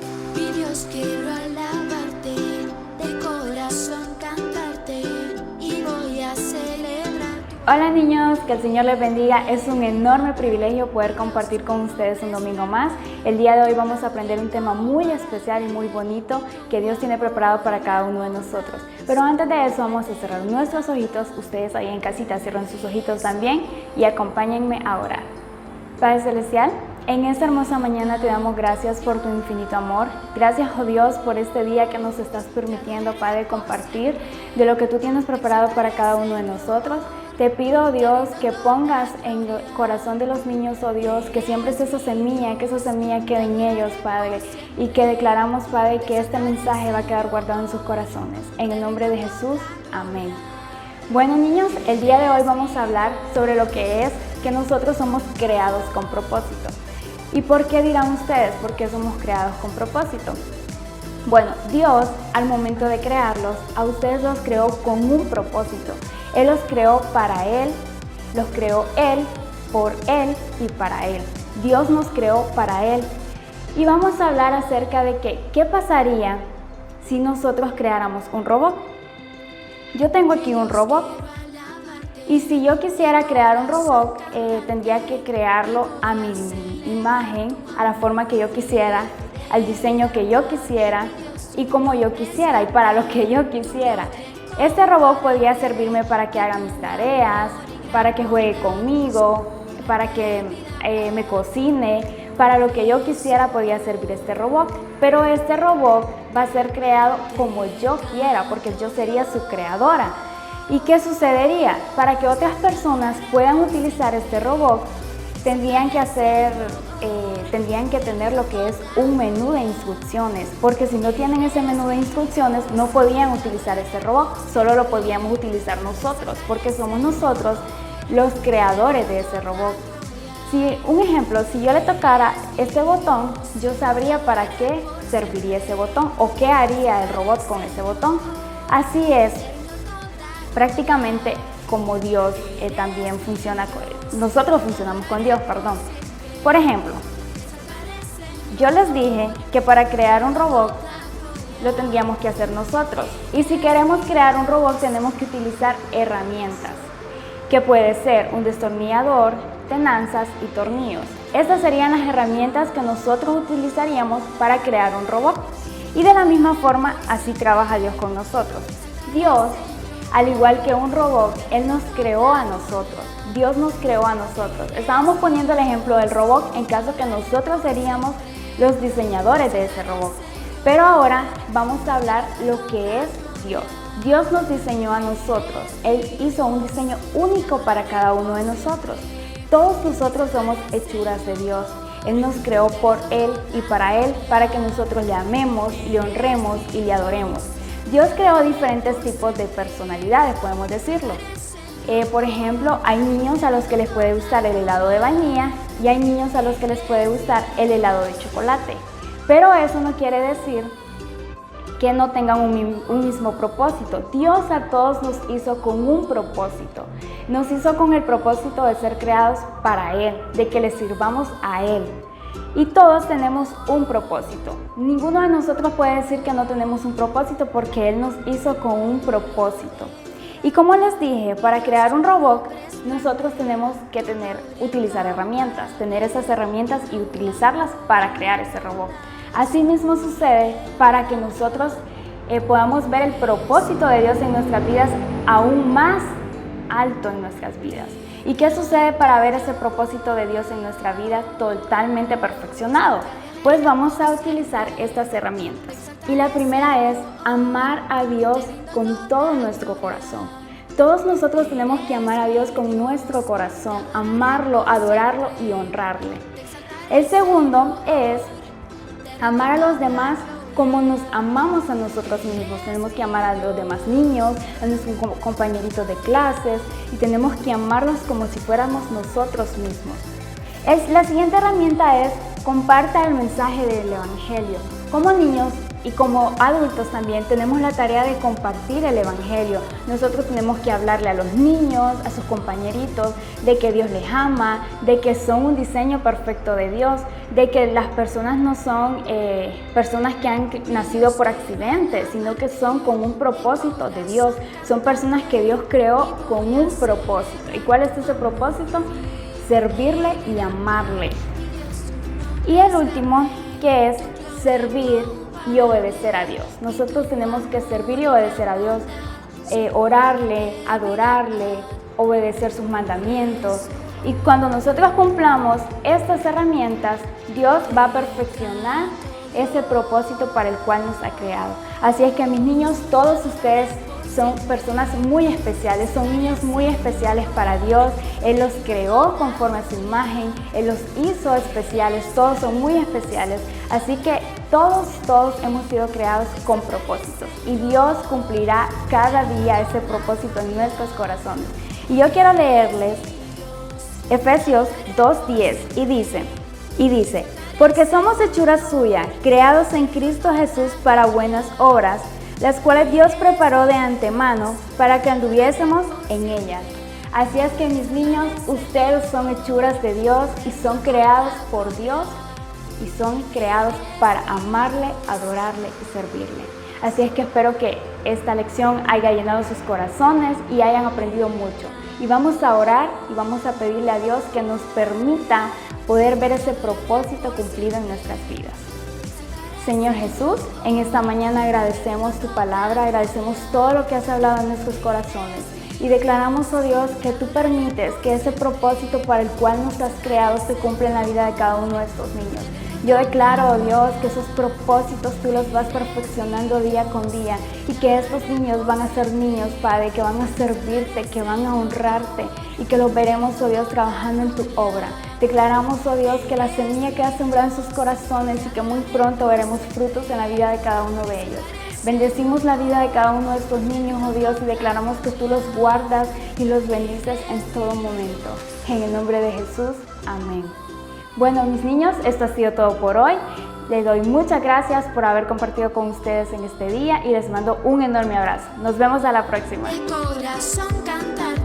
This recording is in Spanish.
Mi Dios, quiero alabarte, de corazón cantarte y voy a celebrar. Hola niños, que el Señor les bendiga. Es un enorme privilegio poder compartir con ustedes un domingo más. El día de hoy vamos a aprender un tema muy especial y muy bonito que Dios tiene preparado para cada uno de nosotros. Pero antes de eso vamos a cerrar nuestros ojitos. Ustedes ahí en casita cierren sus ojitos también y acompáñenme a orar. Padre Celestial, en esta hermosa mañana te damos gracias por tu infinito amor. Gracias, oh Dios, por este día que nos estás permitiendo, Padre, compartir de lo que tú tienes preparado para cada uno de nosotros. Te pido, oh Dios, que pongas en el corazón de los niños, oh Dios, que siempre esté esa semilla, que esa semilla quede en ellos, Padre, y que declaramos, Padre, que este mensaje va a quedar guardado en sus corazones. En el nombre de Jesús, amén. Bueno, niños, el día de hoy vamos a hablar sobre lo que es que nosotros somos creados con propósito. ¿Y por qué dirán ustedes? ¿Por qué somos creados con propósito? Bueno, Dios, al momento de crearlos, a ustedes los creó con un propósito. Él los creó para Él, los creó Él, por Él y para Él. Dios nos creó para Él. Y vamos a hablar acerca de qué pasaría si nosotros creáramos un robot. Yo tengo aquí un robot. Y si yo quisiera crear un robot, tendría que crearlo a mi imagen, a la forma que yo quisiera, al diseño que yo quisiera y como yo quisiera y para lo que yo quisiera. Este robot podría servirme para que haga mis tareas, para que juegue conmigo, para que me cocine, para lo que yo quisiera podría servir este robot. Pero este robot va a ser creado como yo quiera, porque yo sería su creadora. ¿Y qué sucedería? Para que otras personas puedan utilizar este robot, tendrían que tener lo que es un menú de instrucciones, porque si no tienen ese menú de instrucciones no podían utilizar este robot, solo lo podíamos utilizar nosotros, porque somos nosotros los creadores de ese robot. Un ejemplo, si yo le tocara este botón, yo sabría para qué serviría ese botón o qué haría el robot con ese botón. Así es prácticamente como Dios también funciona nosotros funcionamos con Dios, perdón. Por ejemplo, yo les dije que para crear un robot lo tendríamos que hacer nosotros. Y si queremos crear un robot tenemos que utilizar herramientas, que puede ser un destornillador, tenazas y tornillos. Estas serían las herramientas que nosotros utilizaríamos para crear un robot. Y de la misma forma, así trabaja Dios con nosotros. Dios, al igual que un robot, Él nos creó a nosotros. Dios nos creó a nosotros. Estábamos poniendo el ejemplo del robot en caso que nosotros seríamos los diseñadores de ese robot. Pero ahora vamos a hablar lo que es Dios. Dios nos diseñó a nosotros. Él hizo un diseño único para cada uno de nosotros. Todos nosotros somos hechuras de Dios. Él nos creó por Él y para que nosotros le amemos, le honremos y le adoremos. Dios creó diferentes tipos de personalidades, podemos decirlo. Por ejemplo, hay niños a los que les puede gustar el helado de vainilla y hay niños a los que les puede gustar el helado de chocolate. Pero eso no quiere decir que no tengan un mismo propósito. Dios a todos nos hizo con un propósito. Nos hizo con el propósito de ser creados para Él, de que le sirvamos a Él. Y todos tenemos un propósito. Ninguno de nosotros puede decir que no tenemos un propósito porque Él nos hizo con un propósito. Y como les dije, para crear un robot, nosotros tenemos que utilizar herramientas, tener esas herramientas y utilizarlas para crear ese robot. Así mismo sucede para que nosotros podamos ver el propósito de Dios en nuestras vidas aún más alto en nuestras vidas. ¿Y qué sucede para ver ese propósito de Dios en nuestra vida totalmente perfeccionado? Pues vamos a utilizar estas herramientas. Y la primera es amar a Dios con todo nuestro corazón. Todos nosotros tenemos que amar a Dios con nuestro corazón, amarlo, adorarlo y honrarle. El segundo es amar a los demás como nos amamos a nosotros mismos. Tenemos que amar a los demás niños, a nuestros compañeritos de clases y tenemos que amarlos como si fuéramos nosotros mismos. La siguiente herramienta es comparta el mensaje del Evangelio. Como niños y como adultos también tenemos la tarea de compartir el Evangelio. Nosotros tenemos que hablarle a los niños, a sus compañeritos, de que Dios les ama, de que son un diseño perfecto de Dios, de que las personas no son personas que han nacido por accidente, sino que son con un propósito de Dios. Son personas que Dios creó con un propósito. ¿Y cuál es ese propósito? Servirle y amarle. Y el último, que es servir y obedecer a Dios. Nosotros tenemos que servir y obedecer a Dios, orarle, adorarle, obedecer sus mandamientos. Y cuando nosotros cumplamos estas herramientas, Dios va a perfeccionar ese propósito para el cual nos ha creado. Así es que mis niños, todos ustedes son personas muy especiales, son niños muy especiales para Dios. Él los creó conforme a su imagen, Él los hizo especiales, todos son muy especiales. Así que todos hemos sido creados con propósitos y Dios cumplirá cada día ese propósito en nuestros corazones. Y yo quiero leerles Efesios 2:10 y dice, porque somos hechura suya, creados en Cristo Jesús para buenas obras, las cuales Dios preparó de antemano para que anduviésemos en ellas. Así es que mis niños, ustedes son hechuras de Dios y son creados por Dios y son creados para amarle, adorarle y servirle. Así es que espero que esta lección haya llenado sus corazones y hayan aprendido mucho. Y vamos a orar y vamos a pedirle a Dios que nos permita poder ver ese propósito cumplido en nuestras vidas. Señor Jesús, en esta mañana agradecemos tu palabra, agradecemos todo lo que has hablado en nuestros corazones y declaramos, oh Dios, que tú permites que ese propósito para el cual nos has creado se cumpla en la vida de cada uno de estos niños. Yo declaro, oh Dios, que esos propósitos tú los vas perfeccionando día con día y que estos niños van a ser niños, Padre, que van a servirte, que van a honrarte y que los veremos, oh Dios, trabajando en tu obra. Declaramos, oh Dios, que la semilla queda sembrada en sus corazones y que muy pronto veremos frutos en la vida de cada uno de ellos. Bendecimos la vida de cada uno de estos niños, oh Dios, y declaramos que tú los guardas y los bendices en todo momento. En el nombre de Jesús, amén. Bueno, mis niños, esto ha sido todo por hoy. Les doy muchas gracias por haber compartido con ustedes en este día y les mando un enorme abrazo. Nos vemos a la próxima. Mi corazón canta.